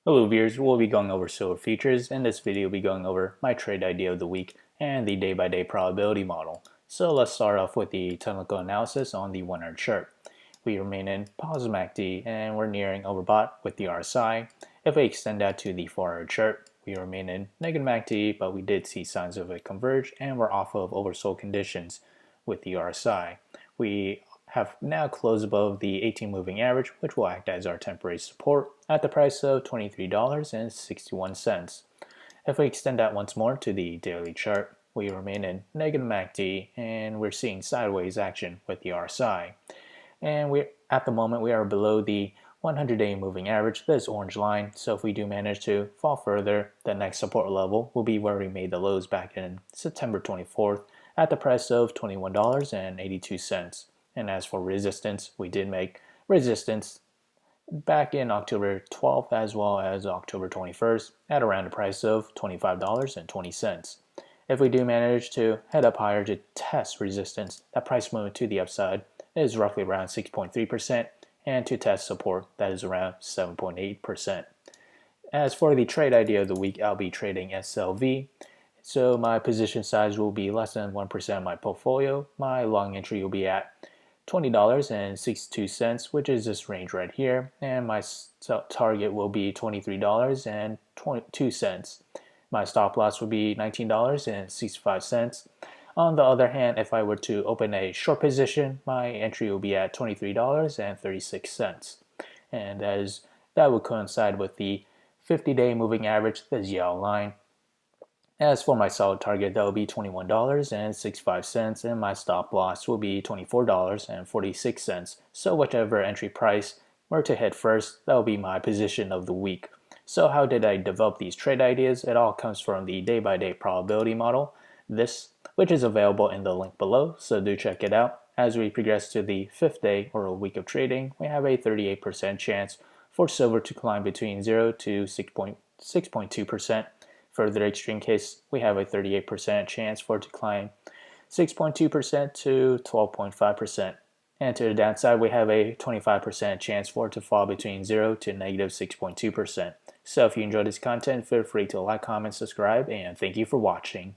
Hello viewers, we'll be going over silver futures. In this video, we'll be going over my trade idea of the week and the day-by-day probability model. So let's start off with the technical analysis on the 1 hour chart. We remain in positive MACD and we're nearing overbought with the RSI. If we extend that to the 4 hour chart, we remain in negative MACD, but we did see signs of a converge and we're off of oversold conditions with the RSI. We have now closed above the 18 moving average, which will act as our temporary support at the price of $23.61. If we extend that once more to the daily chart, we remain in negative MACD and we're seeing sideways action with the RSI. And at the moment we are below the 100-day moving average, this orange line. So if we do manage to fall further, the next support level will be where we made the lows back in September 24th at the price of $21.82. And as for resistance, we did make resistance back in October 12th as well as October 21st at around the price of $25.20. If we do manage to head up higher to test resistance, that price movement to the upside is roughly around 6.3%, and to test support, that is around 7.8%. As for the trade idea of the week, I'll be trading SLV. So my position size will be less than 1% of my portfolio. My long entry will be at $20.62, which is this range right here, and my target will be $23.22. My stop loss will be $19.65. On the other hand, if I were to open a short position, my entry will be at $23.36, and that would coincide with the 50-day moving average, this yellow line. As for my solid target, that will be $21.65, and my stop loss will be $24.46. So whichever entry price were to hit first, that will be my position of the week. So how did I develop these trade ideas? It all comes from the day-by-day probability model, which is available in the link below, so do check it out. As we progress to the 5th day or a week of trading, we have a 38% chance for silver to climb between 0 to 6.2%. Further extreme case, we have a 38% chance for it to climb 6.2% to 12.5%. And to the downside, we have a 25% chance for it to fall between 0 to negative 6.2%. So if you enjoyed this content, feel free to like, comment, subscribe, and thank you for watching.